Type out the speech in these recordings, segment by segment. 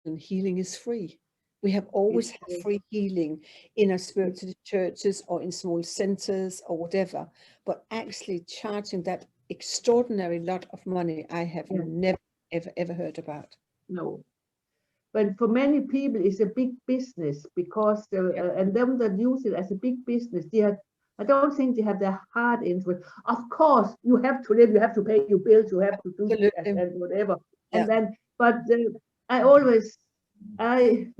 and healing is free. We have always had free healing in our spiritual churches or in small centers or whatever, but actually charging that extraordinary lot of money, I have never, ever heard about. No. But for many people, it's a big business because, and them that use it as a big business, I don't think they have their heart into it. Of course, you have to live, you have to pay your bills, you have to do this and whatever. And then, but I always, in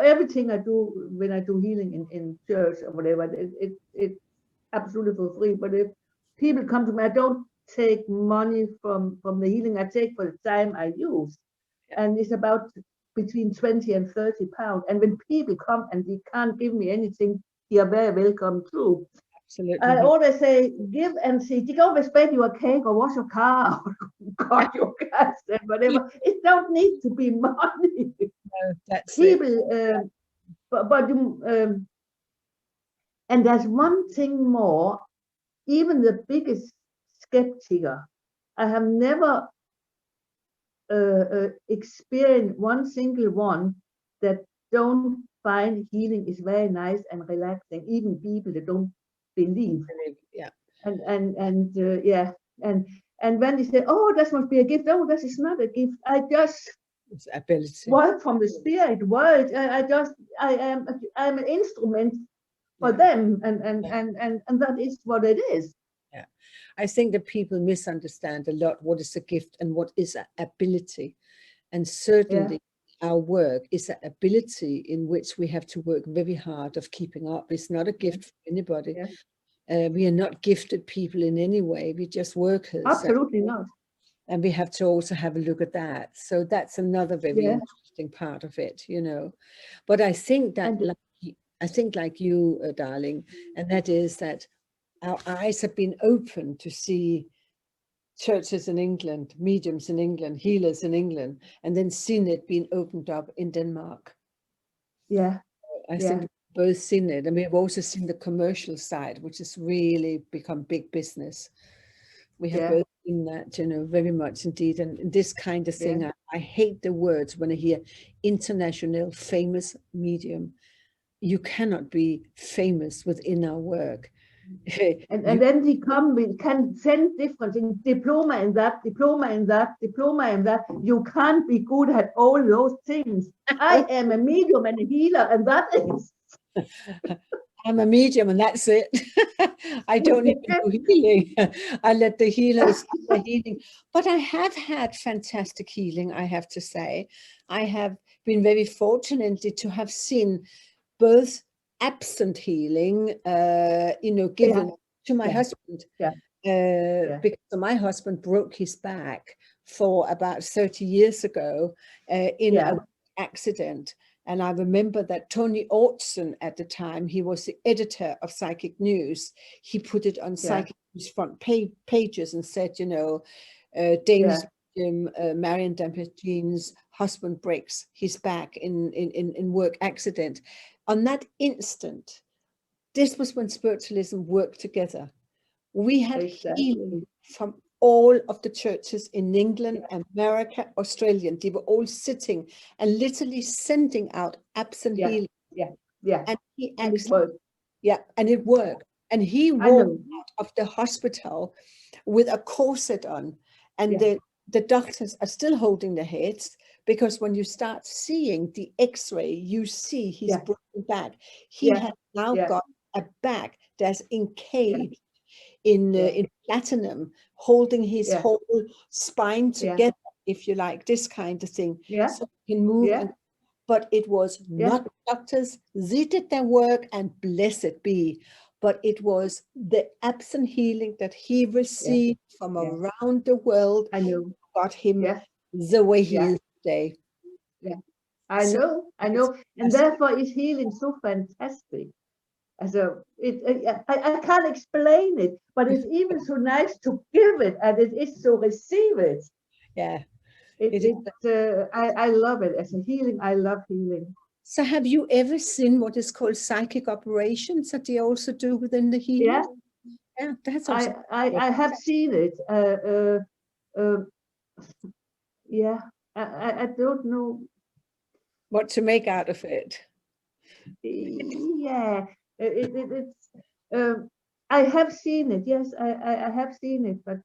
everything I do when I do healing in church or whatever, it's absolutely for free. But if people come to me, I don't take money from the healing. I take for the time I use, and it's about between 20 and 30 pounds. And when people come and they can't give me anything, they are very welcome too. Absolutely. I always say, give and see. You can always bake you a cake or wash your car or cut your gas and whatever. It don't need to be money. No, that's people, and there's one thing more. Even the biggest skeptic, I have never experienced one single one that don't find healing is very nice and relaxing. Even people that don't believe. Yeah. And when they say, "Oh, that must be a gift," oh, that is not a gift. I just it's ability. Work from the spirit world. I'm an instrument for them, and that is what it is. Yeah, I think that people misunderstand a lot what is a gift and what is an ability, and certainly our work is an ability in which we have to work very hard of keeping up. It's not a gift for anybody. We are not gifted people in any way. We're just workers. Absolutely not. And we have to also have a look at that. So that's another very interesting part of it, you know. But I think that, like you, darling, and that is that our eyes have been open to see churches in England, mediums in England, healers in England, and then seen it being opened up in Denmark. I think we've both seen it, and we've also seen the commercial side, which has really become big business. We have both seen that, you know, very much indeed. And this kind of thing, I hate the words when I hear international famous medium. You cannot be famous within our work. And then they come with can send different things, diploma in that, diploma in that, diploma in that. You can't be good at all those things. I am a medium and a healer, and that is. I'm a medium and that's it. I don't even do healing. I let the healers do the healing. But I have had fantastic healing, I have to say. I have been very fortunate to have seen both absent healing, you know, given to my husband. Because my husband broke his back for about 30 years ago in an accident. And I remember that Tony Ortson at the time, he was the editor of Psychic News. He put it on Psychic News front pages and said, you know, Danish Marion Dampier-Jeans' husband breaks his back in work accident. On that instant, this was when spiritualism worked together. We had healing from all of the churches in England, America, Australia. They were all sitting and literally sending out absent healing. And he actually, and it worked. And he walked out of the hospital with a corset on, and the doctors are still holding their heads, because when you start seeing the X-ray, you see his broken back. He has now got a back that's encaged in platinum, holding his whole spine together, if you like, this kind of thing. So he can move. But it was not doctors. They did their work, and blessed be. But it was the absent healing that he received from around the world. I know. Got him the way he is today. I know. And therefore is healing so fantastic. So I can't explain it, but it's even so nice to give it, and it is to receive it. I love it as a healing. I love healing. So have you ever seen what is called psychic operations that they also do within the healing? Yeah, that's also. I have seen it. Yeah, I don't know. What to make out of it. Yeah, it's. I have seen it. Yes, I have seen it, but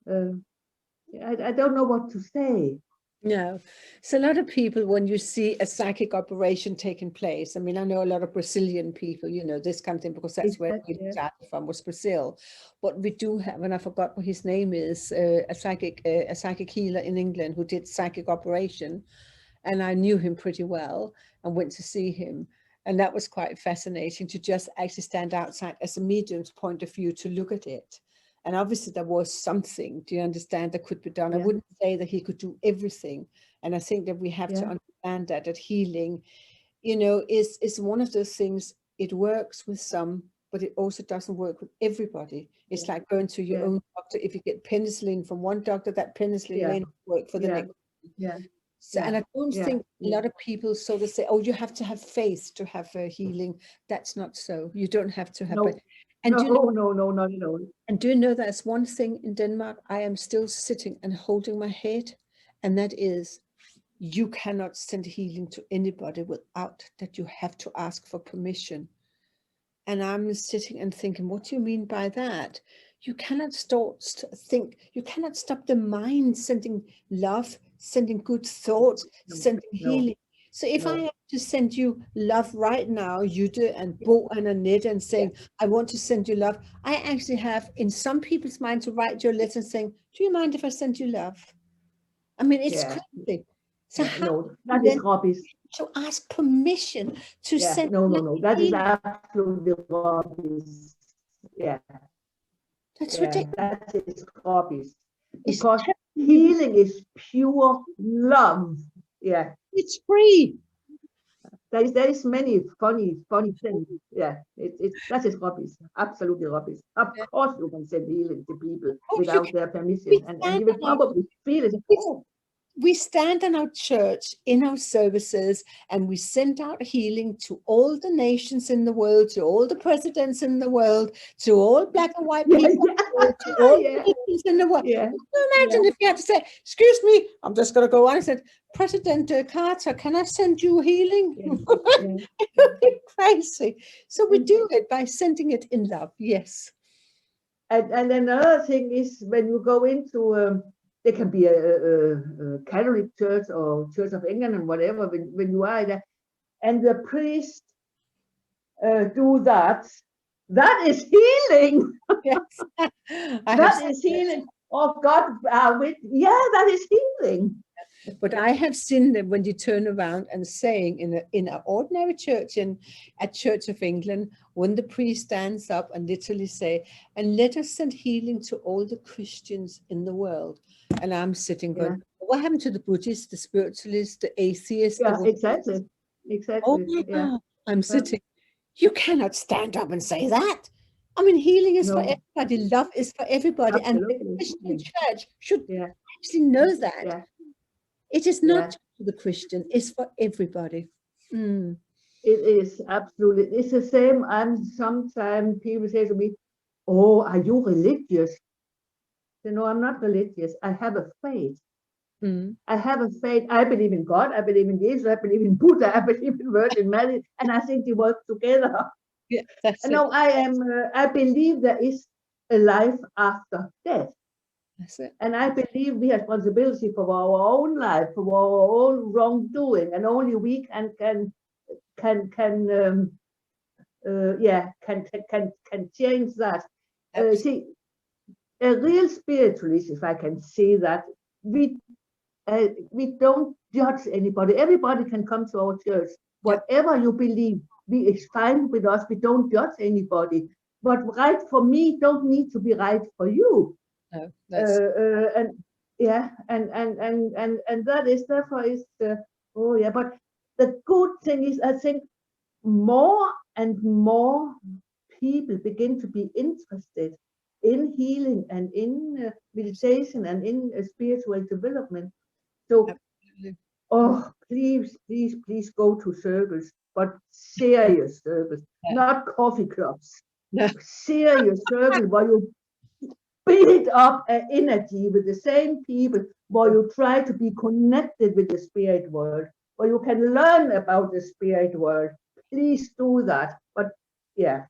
I don't know what to say. No. So a lot of people, when you see a psychic operation taking place, I mean, I know a lot of Brazilian people, you know, this kind of thing, because that's where we Yeah. started from, was Brazil. But we do have, and I forgot what his name is, a psychic healer in England who did psychic operation. And I knew him pretty well and went to see him. And that was quite fascinating to just actually stand outside as a medium's point of view to look at it. And obviously there was something, do you understand, that could be done. I wouldn't say that he could do everything. And I think that we have to understand that healing, you know, is one of those things. It works with some, but it also doesn't work with everybody. It's like going to your own doctor. If you get penicillin from one doctor, that penicillin may not work for the next. Yeah. So, and I don't think a lot of people sort of say, oh, you have to have faith to have a healing. That's not so. You don't have to have it. And no, not at all. And do you know that's one thing in Denmark? I am still sitting and holding my head. And that is, you cannot send healing to anybody without that you have to ask for permission. And I'm sitting and thinking, what do you mean by that? You cannot you cannot stop the mind sending love, sending good thoughts, sending healing. So if I have to send you love right now, Jytte and Bo and Anette, and saying, I want to send you love, I actually have in some people's mind to write you a letter saying, do you mind if I send you love? I mean, it's crazy. So that is rubbish. To ask permission to send. No. That is absolutely rubbish. Yeah. That's ridiculous. That is rubbish. Because healing is pure love. Yeah. It's free. There is many funny things. Yeah. That is rubbish. Absolutely rubbish. Of course you can send healing to people without their permission. And you will probably feel it. We stand in our church, in our services, and we send out healing to all the nations in the world, to all the presidents in the world, to all black and white people, to all the nations in the world. Can you imagine if you had to say, excuse me, I'm just going to go on and say, President Carter, can I send you healing? It would be crazy. So we do it by sending it in love, yes. And another thing is when you go into... there can be a Catholic church or Church of England and whatever, when you are there, and the priest do that. That is healing. Yes. That is healing. Oh God, that is healing. But I have seen that when you turn around and saying in an ordinary church, at Church of England, when the priest stands up and literally say, and let us send healing to all the Christians in the world. And I'm sitting going, what happened to the Buddhists, the spiritualists, the atheists? Yeah, exactly. Oh my God. I'm sitting. You cannot stand up and say that. I mean, healing is for everybody. Love is for everybody. Absolutely. And the Christian church should actually know that. Yeah. It is not just for the Christian, it's for everybody. It is, absolutely. It's the same. Sometimes people say to me, oh, are you religious? You know, I'm not religious. I have a faith. I have a faith. I believe in God. I believe in Jesus. I believe in Buddha. I believe in Virgin Mary. And I think they work together. Yeah, that's it. No, I believe there is a life after death. That's it. And I believe we have responsibility for our own life, for our own wrongdoing, and only we can change that. See, a real spiritualist, if I can say that, we don't judge anybody. Everybody can come to our church. Whatever you believe, it's fine with us. We don't judge anybody. But right for me don't need to be right for you. No, and that is therefore is but the good thing is, I think more and more people begin to be interested in healing and in meditation and in spiritual development. So please go to circles, but serious circles, not coffee clubs. No. serious circle where you build up an energy with the same people, where you try to be connected with the spirit world, where you can learn about the spirit world. Please do that. But yeah.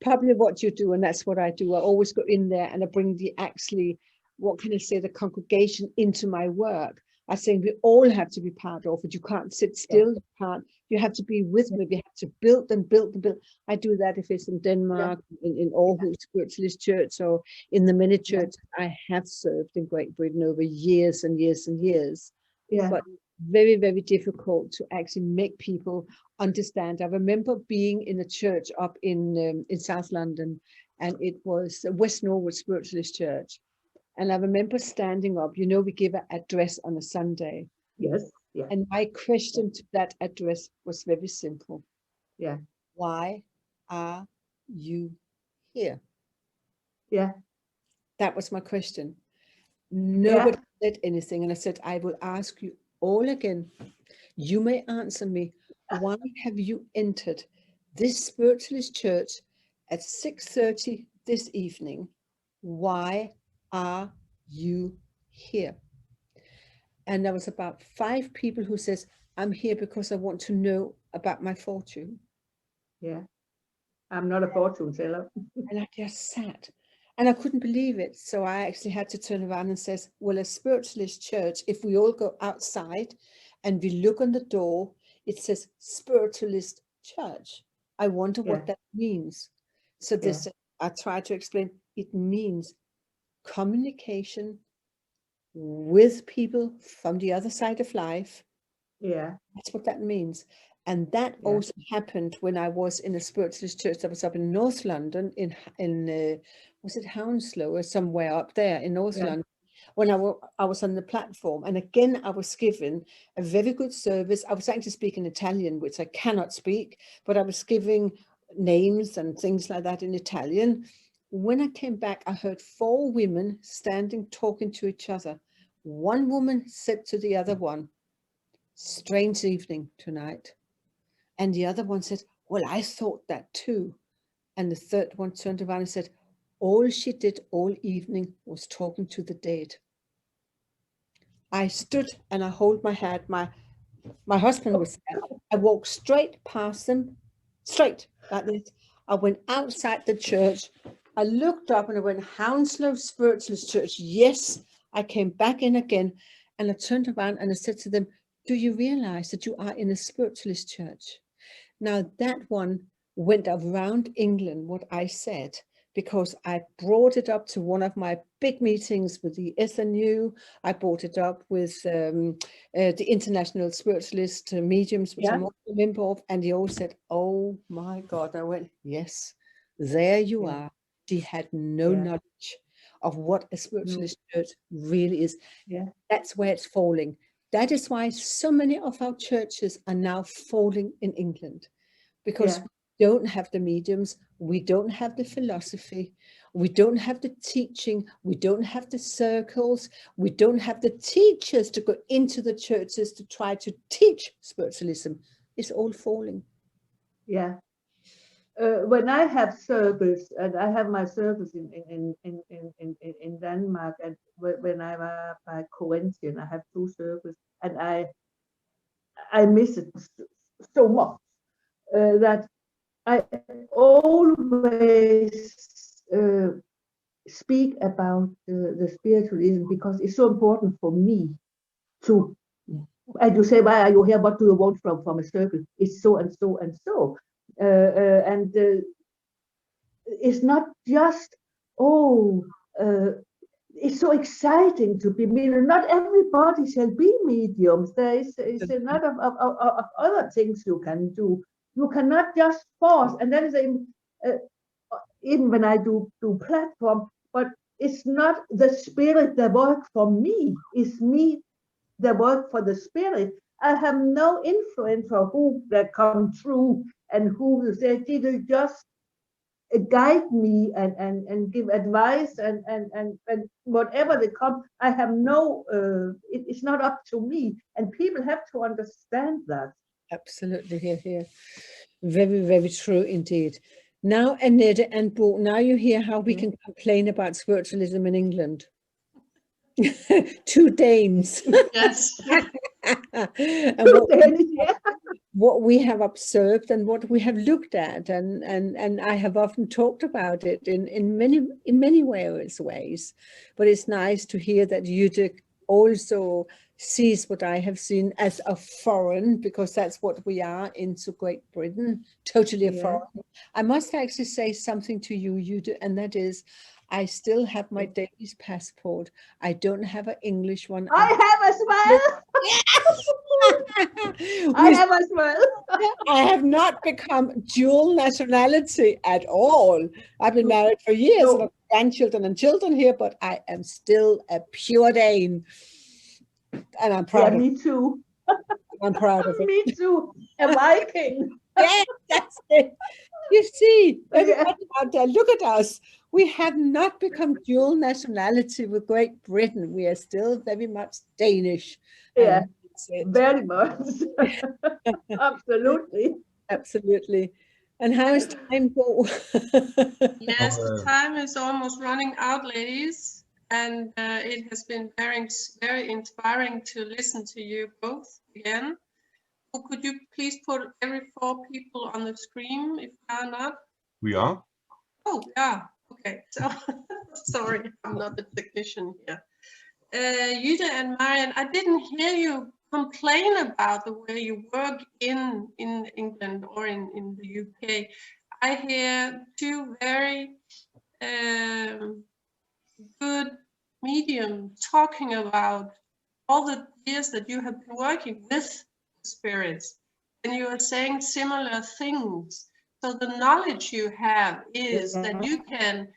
Probably what you do, and that's what I do. I always go in there and I bring the actually, what can I say, the congregation into my work. I think we all have to be part of it. You can't sit still. You have to be with me. We have to build and build and build. I do that if it's in Denmark, in Aarhus Spiritualist Church, or in the many churches I have served in Great Britain over years and years and years. Yeah. But very, very difficult to actually make people understand. I remember being in a church up in South London, and it was West Norwood Spiritualist Church. And I remember standing up, you know, we give an address on a Sunday. Yes. Yeah. And my question to that address was very simple. Yeah. Why are you here? Yeah. That was my question. Nobody said anything. And I said, I will ask you all again. You may answer me. Why have you entered this Spiritualist church at 6:30 this evening? Why are you here? And there was about 5 people who says, I'm here because I want to know about my fortune. Yeah. I'm not a fortune teller. And I just sat and I couldn't believe it. So I actually had to turn around and says, well, a Spiritualist church, if we all go outside and we look on the door, it says Spiritualist Church. I wonder what that means. So this, I tried to explain, it means communication with people from the other side of life. Yeah. That's what that means. And that also happened when I was in a Spiritualist church that was up in North London, in was it Hounslow or somewhere up there in North London, when I was on the platform. And again, I was given a very good service. I was actually speaking Italian, which I cannot speak, but I was giving names and things like that in Italian. When I came back, I heard 4 women standing, talking to each other. One woman said to the other one, strange evening tonight. And the other one said, well, I thought that too. And the third one turned around and said, all she did all evening was talking to the dead. I stood and I hold my head. My husband was there. I walked straight past them, straight like this. I went outside the church. I looked up and I went, Hounslow Spiritualist Church. Yes, I came back in again. And I turned around and I said to them, do you realize that you are in a Spiritualist church? Now that one went around England, what I said, because I brought it up to one of my big meetings with the SNU. I brought it up with the International Spiritualist Mediums, which I'm also a member of, and they all said, oh my God. I went, yes, there you are. They had no knowledge of what a Spiritualist church really is. That's where it's falling. That is why so many of our churches are now falling in England, because we don't have the mediums, we don't have the philosophy, we don't have the teaching, we don't have the circles, we don't have the teachers to go into the churches to try to teach spiritualism. It's all falling. Yeah. When I have circles, and I have my circles in Denmark, and when I was by Corinthian, I have 2 circles, and I miss it so much that I always speak about the spiritualism, because it's so important for me to, and you say, why are you here? What do you want from a circle? It's so and so and so. It's not just, it's so exciting to be medium. Not everybody shall be mediums. There is a lot of other things you can do. You cannot just force. And that is even when I do platform, but it's not the spirit that works for me. It's me that work for the spirit. I have no influence for who that come through and who they did just guide me and give advice and whatever they come. I have no, it's not up to me, and people have to understand that. Absolutely, here. Very, very true indeed. Now, Anette and Bo, now you hear how we can complain about spiritualism in England. 2 Danes. Yes. And what we have observed and what we have looked at, and I have often talked about it in many ways. But it's nice to hear that Jytte also sees what I have seen as a foreign, because that's what we are into Great Britain, totally a foreign. I must actually say something to you, Jytte, and that is, I still have my Danish passport. I don't have an English one. I have as well. I have as well. I have not become dual nationality at all. I've been married for years and I've grandchildren and children here, but I am still a pure Dane. And I'm proud of it. Me too. I'm proud of it. Me too. A Viking. Yeah, that's it. You see, everybody out there, look at us. We have not become dual nationality with Great Britain. We are still very much Danish. Yeah, very much. Absolutely. Absolutely. And how is time go? Yes, the time is almost running out, ladies. And it has been very, very inspiring to listen to you both again. Could you please put every 4 people on the screen if they are not? We are. Oh, yeah. Okay. So, sorry, I'm not the technician here. Jytte and Marion, I didn't hear you complain about the way you work in England or in the UK. I hear 2 very good mediums talking about all the years that you have been working with spirits, and you are saying similar things. So the knowledge you have is that you can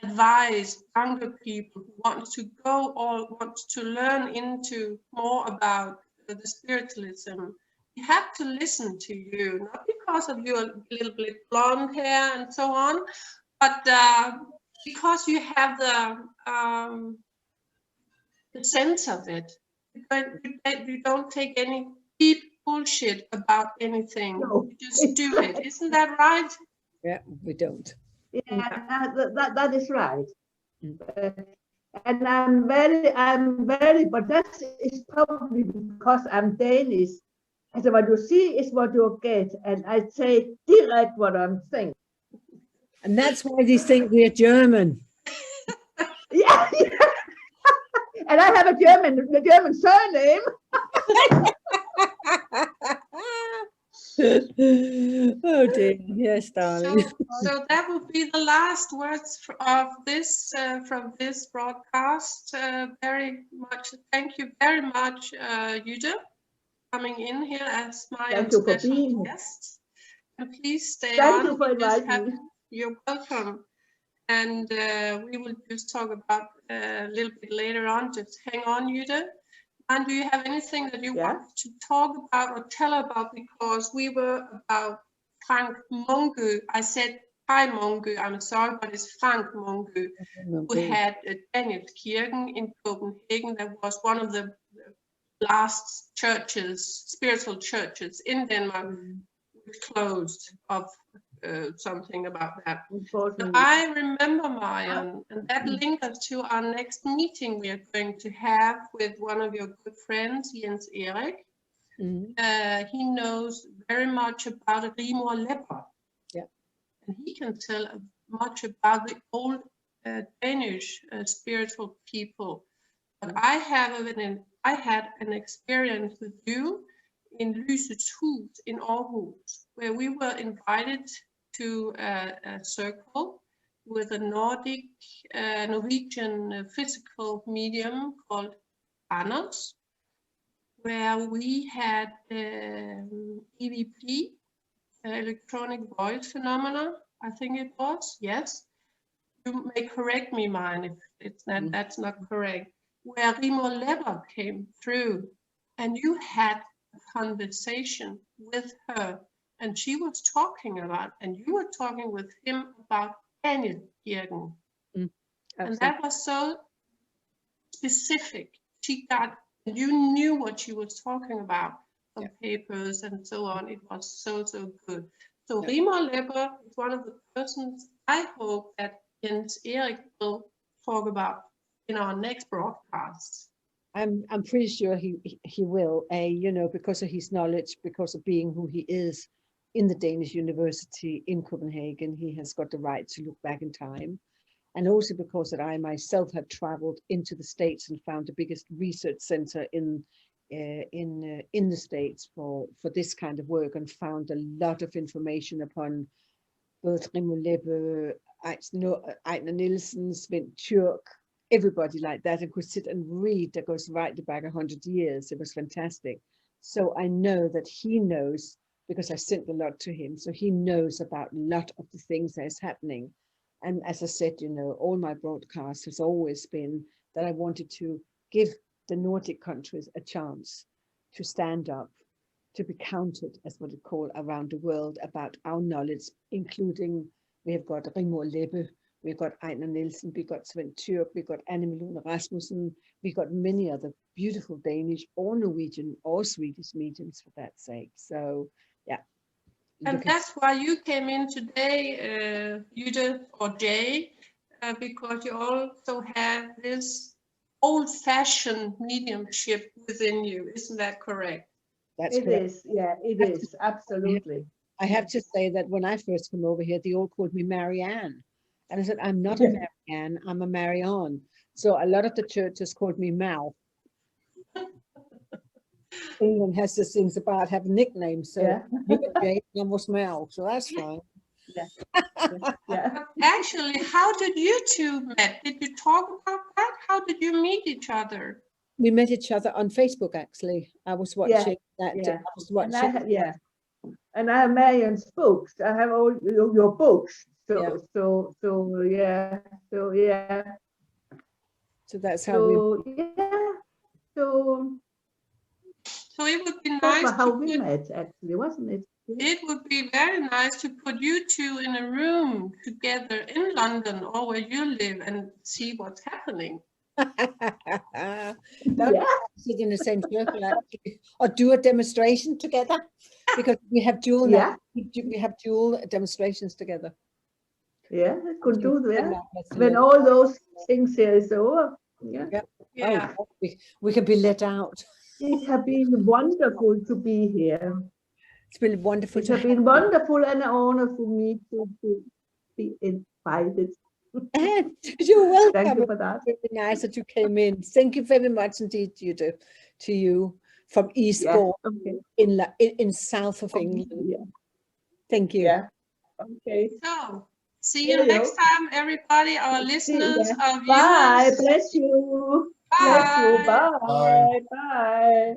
advise younger people who want to go or want to learn into more about the spiritualism. You have to listen to you, not because of your little bit blonde hair and so on, but because you have the sense of it. You don't take any deep bullshit about anything. No. You just do it. Isn't that right? Yeah, we don't. Yeah, that is right. And I'm very, but that is probably because I'm Danish. So what you see is what you get, and I say direct what I'm saying. And that's why they think we're German. Yeah. And I have a German surname. Oh dear, yes, darling. So that will be the last words of this from this broadcast. Very much, thank you very much, Jytte, coming in here as my special guest. And please stay on. Thank you for inviting me. You're welcome. And we will just talk about a little bit later on. Just hang on, Jytte. And do you have anything that you want to talk about or tell about? Because we were about Frank Munke. I said hi Munke, I'm sorry, but it's Frank Munke, who had Daniels Kirken in Copenhagen. That was one of the last churches, spiritual churches in Denmark, closed of something about that. So I remember, Marion, and that links us to our next meeting we are going to have with one of your good friends, Jens Erik. He knows very much about Rimor Lepper. Yeah. And he can tell much about the old Danish spiritual people. But I had an experience with you in Lysets Hus in Aarhus, where we were invited to a circle with a Norwegian physical medium called Anders, where we had EVP, electronic voice phenomena, I think it was, yes. You may correct me, Marion, if it's not, that's not correct. Where Rimor Lepper came through, and you had a conversation with her, and she was talking about, and you were talking with him about Daniel Kirken. And that was so specific. You knew what she was talking about from papers and so on. It was so good. So Rigmor Lepper is one of the persons I hope that Jens Erik will talk about in our next broadcast. I'm pretty sure he will, you know, because of his knowledge, because of being who he is in the Danish University in Copenhagen. He has got the right to look back in time. And also because that I myself had traveled into the States and found the biggest research center in the States for this kind of work, and found a lot of information upon both Rigmor Lepper, Ejner Nielsen, Svend Tjørk, everybody like that, and could sit and read that goes right back 100 years. It was fantastic. So I know that he knows, because I sent a lot to him, so he knows about a lot of the things that is happening. And as I said, you know, all my broadcasts has always been that I wanted to give the Nordic countries a chance to stand up, to be counted, as what it called, around the world about our knowledge, including, we have got Rigmor Lepper, we've got Ejner Nielsen, we've got Svend Tjørk, we've got Anne Malone Rasmussen, we've got many other beautiful Danish or Norwegian or Swedish mediums for that sake. So, yeah. And that's why you came in today, Jytte or Jay, because you also have this old-fashioned mediumship within you. Isn't that correct? That's it correct. is, yeah, it is, absolutely. I have to say that when I first came over here, they all called me Marianne. And I said, I'm not a Marianne, I'm a Marion. So a lot of the churches called me Mal. England has this things about having nicknames. So you get Jane, I was Mal, so that's fine. Yeah. Actually, how did you two met? Did you talk about that? How did you meet each other? We met each other on Facebook, actually. I was watching that. Yeah. I was watching. And I have Marion's books. I have all your books. So yeah. So that's how So it would be that's nice how we met, actually, wasn't it? It would be very nice to put you two in a room together in London or where you live and see what's happening. Sit in the same circle, actually, or do a demonstration together, because we have Juhl now. We have Juhl demonstrations together. Yeah, I could do that when all those things here is over. Yeah. Oh, we can be let out. It has been wonderful to be here. It's been wonderful. It has been wonderful and an honor for me to be invited. You're welcome. Thank you for that. It's really nice that you came in. Thank you very much indeed, Jytte, to you from Eastbourne in south of England. Yeah. Thank you. Yeah. Okay. So, see you next time, everybody, our listeners, our viewers. Bye. Bless you. Bye. Bless you. Bye. Bye.